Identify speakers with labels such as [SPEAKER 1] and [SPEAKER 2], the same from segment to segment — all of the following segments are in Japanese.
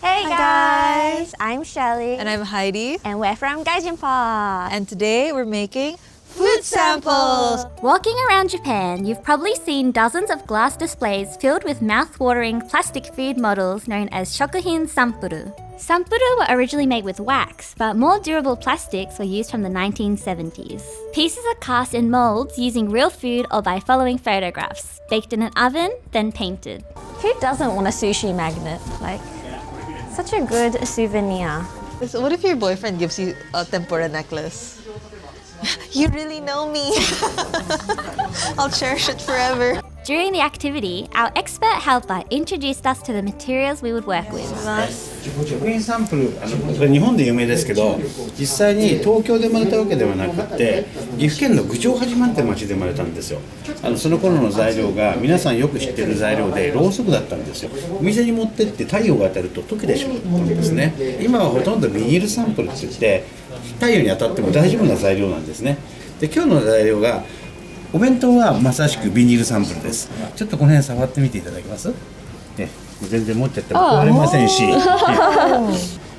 [SPEAKER 1] Hey guys, I'm Shelly.
[SPEAKER 2] And I'm Heidi.
[SPEAKER 1] And we're from Gaijin Pod.
[SPEAKER 2] And today we're making food samples.
[SPEAKER 3] Walking around Japan, you've probably seen dozens of glass displays filled with mouth-watering plastic food models known as shokuhin sampuru. Sampuru were originally made with wax, but more durable plastics were used from the 1970s. Pieces are cast in molds using real food or by following photographs, baked in an oven, then painted.
[SPEAKER 1] Who doesn't want a sushi magnet? Like, such a good souvenir.
[SPEAKER 2] So what if your boyfriend gives you a tempura necklace? You really know me. I'll cherish it forever.
[SPEAKER 3] During the activity, our expert helper introduced us to the materials we would work with.
[SPEAKER 4] 食品サンプルこれ日本で有名ですけど実際に東京で生まれたわけではなくて岐阜県の郡上八幡って町で生まれたんですよ。その頃の材料が皆さんよく知ってる材料でろうそくだったんですよ。お店に持ってって太陽が当たると溶けてしまったんですね。今はほとんどビニールサンプルって言って太陽に当たっても大丈夫な材料なんですね。で今日の材料がお弁当はまさしくビニールサンプルです。ちょっとこの辺触ってみていただけます？全然持っちゃっても壊れませんし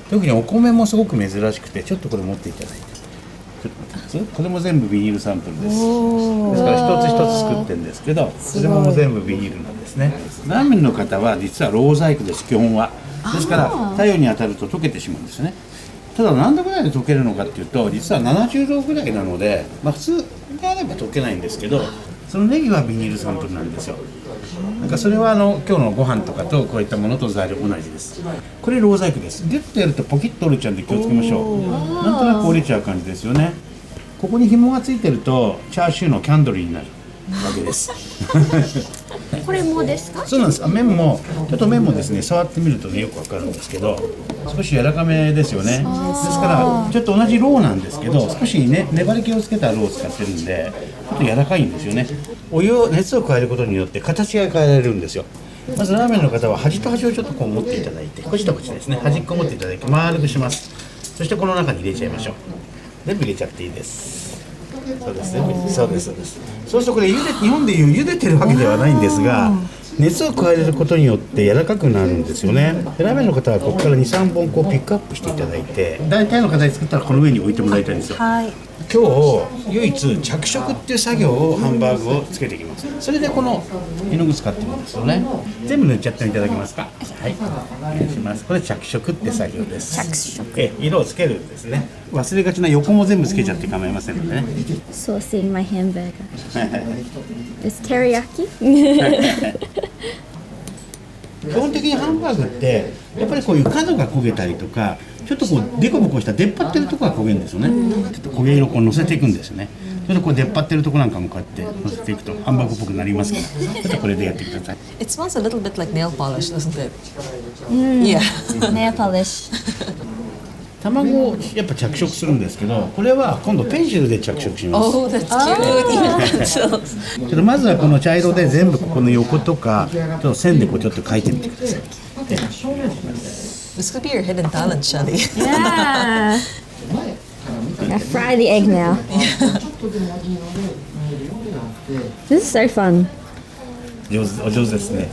[SPEAKER 4] 特にお米もすごく珍しくてちょっとこれ持っていただいてちょっと待ってます？これも全部ビニールサンプルです。ですから一つ一つ作ってるんですけどこれも全部ビニールなんですね。ラーメンの方は実はろう細工です基本は。ですから太陽に当たると溶けてしまうんですね。ただ何度ぐらいで溶けるのかっていうと実は70度ぐらいなので、普通であれば溶けないんですけどそのネギはビニールサンプルなんですよ。なんかそれは今日のご飯とかとこういったものと材料同じです。これろう細工です。ギュッとやるとポキッと折れちゃうんで気をつけましょう。なんとなく折れちゃう感じですよね。ここに紐がついてるとチャーシューのキャンドルになるわけです
[SPEAKER 1] これもですか？
[SPEAKER 4] そうなんです。麺もちょっと麺もですね触ってみるとねよくわかるんですけど少し柔らかめですよね。ですからちょっと同じろうなんですけど少しね粘り気をつけたろうを使ってるんでちょっと柔らかいんですよね。お湯を熱を加えることによって形が変えられるんですよ。まずラーメンの方は端と端をちょっとこう持っていただいてこっちとこっちですね端っこ持っていただいて丸くします。そしてこの中に入れちゃいましょう。全部入れちゃっていいです。そうですね。そうですそうです。そうするとこれ日本でいう茹でてるわけではないんですが熱を加えることによって柔らかくなるんですよね。でラーメンの方はここから 2,3 本こうピックアップしていただいて大体の形作ったらこの上に置いてもらいたいんですよ。今日唯一着色っていう作業をハンバーグをつけていきます。それでこの絵の具使ってるんですよね。全部塗っちゃっていただけますか？はい、お願いします。これ着色って作業です。着色。色をつけるんですね。忘れがちな横も全部つけちゃって構いませんのでね。
[SPEAKER 3] Saucing my hamburger. Is teriyaki?
[SPEAKER 4] 基本的にハンバーグってやっぱりこういう角が焦げたりとかちょっとこうデコボコした出っ張ってるところが焦げるんですよね。ちょっと焦げ色をこう乗せていくんですよね。それでこう出っ張ってるところなんかもこうやって乗せていくとハンバーグっぽくなりますからちょっとこれでやってください。
[SPEAKER 2] It smells a little bit like nail polish, doesn't it? Yeah.
[SPEAKER 3] Nail polish.
[SPEAKER 4] 卵をやっぱ着色するんですけどこれは今度ペンシルで着色します。
[SPEAKER 2] Oh, that's cute. Even pencils.
[SPEAKER 4] ちょっとまずはこの茶色で全部ここの横とかちょっと線でこうちょっと描いてみてください。
[SPEAKER 2] This could be your hidden talent, Shelly.
[SPEAKER 1] Yeah. I fry the egg now. This is so fun.
[SPEAKER 4] お上手ですね。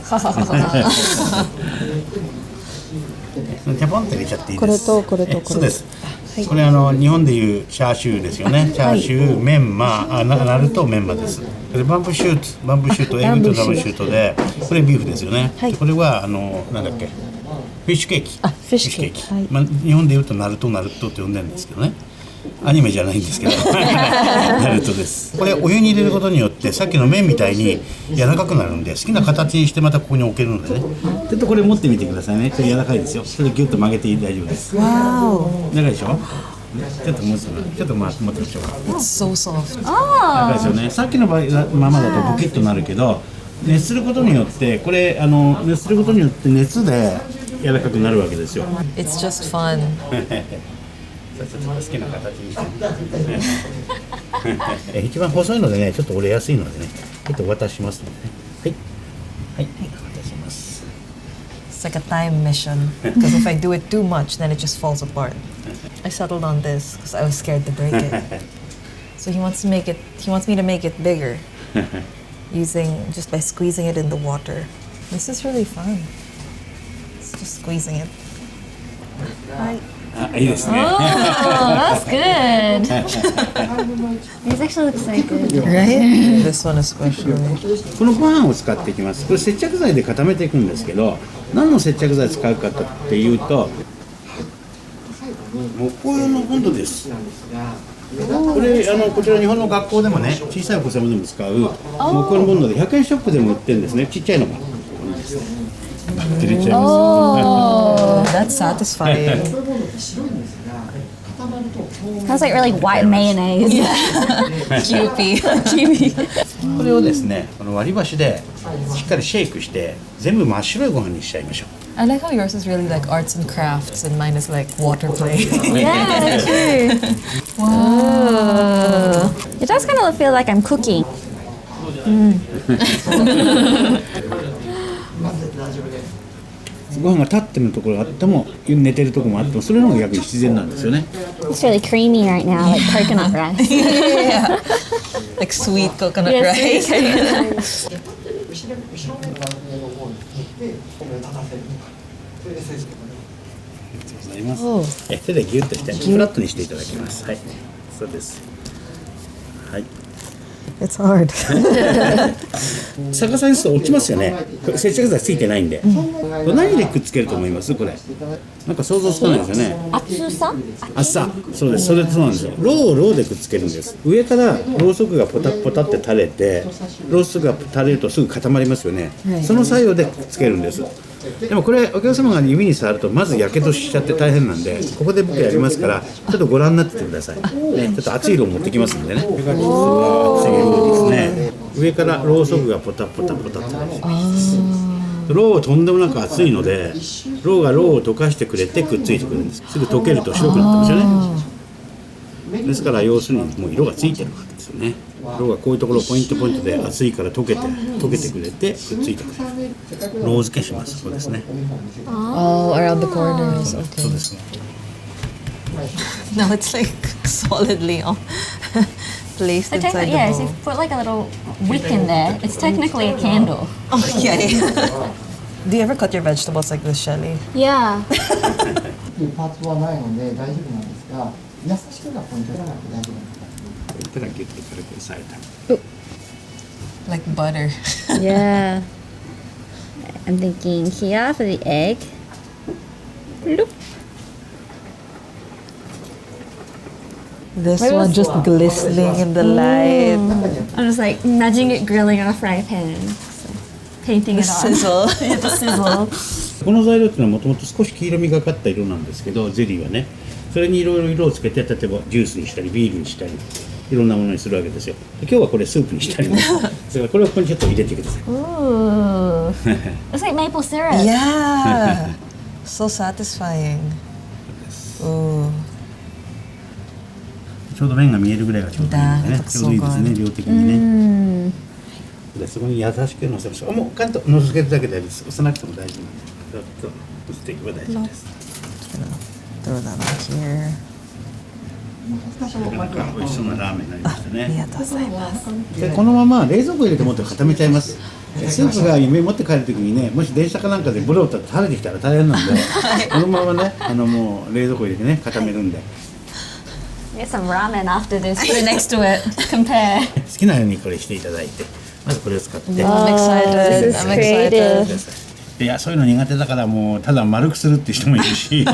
[SPEAKER 4] キャポンって入れちゃっていいです。
[SPEAKER 1] これと
[SPEAKER 4] そうです。これ日本でいうチャーシューですよね。チャーシュー、メンマ、ナルトメンマです。これバンブーシュート、エビとバンブーシュートで、これビーフですよね。これはなんだっけ、フィッシュケーキ。フィッシュケーキ。日本でいうとナルトって呼んでるんですけどね。アニメじゃないんですけどナルトです。これお湯に入れることによってさっきの麺みたいに柔らかくなるんで好きな形にしてまたここに置けるのでね。ちょっとこれ持ってみてくださいね。これ柔らかいですよ。それでギュッと曲げて大丈夫です。長いでしょ。ちょっと持ってみましょうか。
[SPEAKER 2] It's so soft.
[SPEAKER 4] 長いですよね。さっきのままだとボキッとなるけど熱することによってこれ熱することによって熱で柔らかくなるわけですよ。
[SPEAKER 2] It's just fun.
[SPEAKER 4] ちょっと好きな形にして一番細いのでねちょっと折れやすいのでねちょっと渡しますのでねはい渡します。
[SPEAKER 2] It's like a time mission. Because if I do it too much, then it just falls apart. I settled on this because I was scared to break it. So he wants me to make it bigger, just by squeezing it in the water. This is really fun. It's just squeezing it.
[SPEAKER 4] あ、いいですね。
[SPEAKER 1] Oh, that's good. These actually look so good.
[SPEAKER 2] Right? This one especially.
[SPEAKER 4] このご飯を使っていきます。これ接着剤で固めていくんですけど、何の接着剤使うかっていうと、木工用のボンドです。これこちら日本の学校でもね、小さいお子様でも使う木工のボンドで100円ショップでも売ってるんですね。ちっちゃいのが。入れちゃいます。
[SPEAKER 2] Oh, that's satisfying.
[SPEAKER 1] Sounds like really white mayonnaise.
[SPEAKER 2] Cupie.
[SPEAKER 4] これをですね、この割り箸でしっかりシェイクして全部真っ白いご飯にしちゃいましょう。
[SPEAKER 2] I like how yours is really like arts and crafts and mine is like water play.
[SPEAKER 1] Yeah, true. Wow. It does kind of feel like I'm cooking.
[SPEAKER 4] ご飯が立ってるところがあっても寝てるところもあってもそれの方が逆に自然なんですよね。
[SPEAKER 1] It's really creamy right now, like coconut rice.
[SPEAKER 2] Yeah. Like sweet coconut rice.
[SPEAKER 4] ございます。手でギュッとしてフラットにしていただきます。はい、そうです。はい。
[SPEAKER 2] It's hard.
[SPEAKER 4] 逆さにすると落ちますよね。接着剤ついてないんで。何でくっつけると思います？これ。なんか想像つかないですよね。
[SPEAKER 1] 厚さ？
[SPEAKER 4] 厚さ。そうです。それそうなんですよ。ろうをろうでくっつけるんです。上からろうそくがポタポタって垂れて、ろうそくが垂れるとすぐ固まりますよね。その作用でくっつけるんです。でもこれお客様が指に触るとまずやけどしちゃって大変なんで、ここで僕やりますからちょっとご覧になっててください。ね、ちょっと熱い色を持ってきますんでね。これが実は熱い色ですね。上からろうそくがポタポタポタってろうはとんでもなく熱いので、ろうがろうを溶かしてくれてくっついてくるんです。すぐ溶けると白くなってますよね。ですから要するにもう色がついてるわけですよね。ろうがこういうところをポイントポイントで熱いから溶けてくれてくっついてくれる。ろう付けします。そうですね。
[SPEAKER 2] Oh, around the corners.
[SPEAKER 4] そう
[SPEAKER 2] Okay.
[SPEAKER 4] ですね。
[SPEAKER 2] No, it's like solidly placed
[SPEAKER 1] So
[SPEAKER 2] inside the
[SPEAKER 1] yeah, so
[SPEAKER 2] bowl.
[SPEAKER 1] if you put like a little wick in there, it's technically a candle.
[SPEAKER 2] Oh, yeah. Do you ever cut your vegetables like this, Shelly?
[SPEAKER 1] Yeah.
[SPEAKER 5] パーツはないので大丈夫なんですが、優しくがポイントじゃなくて大丈夫なんです。
[SPEAKER 4] 手がギュッと軽く押さえた。
[SPEAKER 2] Like butter.
[SPEAKER 1] Yeah. I'm thinking here for the egg. Bloop.
[SPEAKER 2] This
[SPEAKER 1] Where
[SPEAKER 2] one
[SPEAKER 1] was-
[SPEAKER 2] just glistening in the light.
[SPEAKER 1] I'm just like imagining it grilling on a frying pan. So, painting
[SPEAKER 2] The
[SPEAKER 1] it on.
[SPEAKER 2] sizzle.
[SPEAKER 1] Yeah, the sizzle.
[SPEAKER 4] この材料っていうのはもともと少し黄色みがかった色なんですけど、ゼリーはね、それにいろいろ色をつけて、例えばジュースにしたりビールにしたりいろんなものにするわけですよ。で今日はこれスープにしたりね。だからこれをここにちょっと入れてください。
[SPEAKER 1] Ooh. Looks like maple syrup.
[SPEAKER 2] Yeah. So satisfying. Ooh.
[SPEAKER 4] ちょうど麺が見えるぐらいがちょうどいいんでね。ちょうどいいですね、量的にね。でそこに優しく乗せましょう。もうカンと乗せるだけでいいです。押さなくても大丈夫なんで。ちょっと乗せていけば大丈夫です。
[SPEAKER 2] Throw that on here.
[SPEAKER 4] なんか美味しそうなラーメンになりましたね。
[SPEAKER 2] ありがとうございます。
[SPEAKER 4] でこのまま冷蔵庫入れてもっと固めちゃいます。スープが夢持って帰るときにね、もし電車かなんかでブローと垂れてきたら大変なんで、このままね、もう冷蔵庫入れてね固めるんで。
[SPEAKER 1] Get some ramen after this. Put it next to it. Compare.
[SPEAKER 4] 好きなようにこれしていただいて、まずこれを使って。
[SPEAKER 2] I'm excited.
[SPEAKER 1] this is
[SPEAKER 2] I'm excited.
[SPEAKER 1] creative.
[SPEAKER 4] いやそういうの苦手だからもうただ丸くするっていう人もいるし。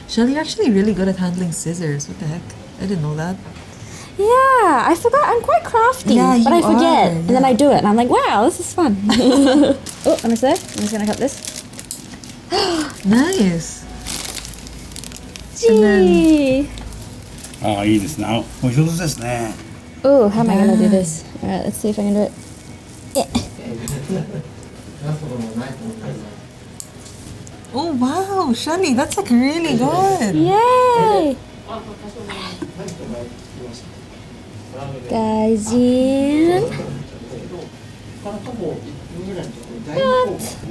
[SPEAKER 2] Shelly, you're actually really good at handling scissors. What the heck? I didn't know that.
[SPEAKER 1] Yeah, I forgot. I'm quite crafty,
[SPEAKER 2] Yeah,
[SPEAKER 1] but I
[SPEAKER 2] you
[SPEAKER 1] forget,
[SPEAKER 2] are,
[SPEAKER 1] and then I do it, and I'm like, wow, this is fun. Oh, almost there. I'm just gonna cut this.
[SPEAKER 2] Nice.
[SPEAKER 1] Gee.
[SPEAKER 4] ああいいですね。お上手ですね。
[SPEAKER 1] Oh, how am I gonna do this? All right, let's see if I can do it.
[SPEAKER 2] Oh wow, Shelly, that's like really good.
[SPEAKER 1] Yay! Guys in.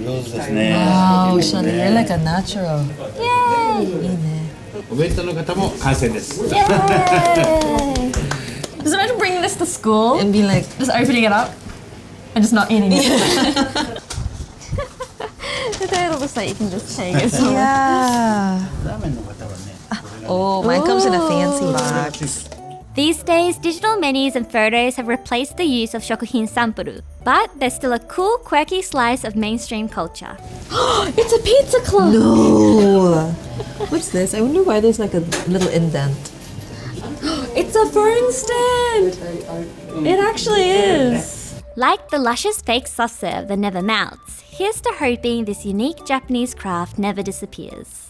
[SPEAKER 4] 上手ですね。
[SPEAKER 2] Wow, Shelly, you're like a natural.
[SPEAKER 1] Yay!
[SPEAKER 2] いいね。
[SPEAKER 4] お弁当の方も完成です。
[SPEAKER 1] Yay! Just imagine bringing this to school,
[SPEAKER 2] And be like,
[SPEAKER 1] just opening it up, and just not eating it. The turtle just like you can just take it.
[SPEAKER 2] yeah. in a fancy box.
[SPEAKER 3] These days, digital menus and photos have replaced the use of shokuhin sampuru, but there's still a cool, quirky slice of mainstream culture.
[SPEAKER 1] It's a pizza club!
[SPEAKER 2] No! What's this? I wonder why there's like a little indent.
[SPEAKER 1] It's a fern stand! It actually is!
[SPEAKER 3] Like the luscious fake soft serve that never melts, here's to hoping this unique Japanese craft never disappears.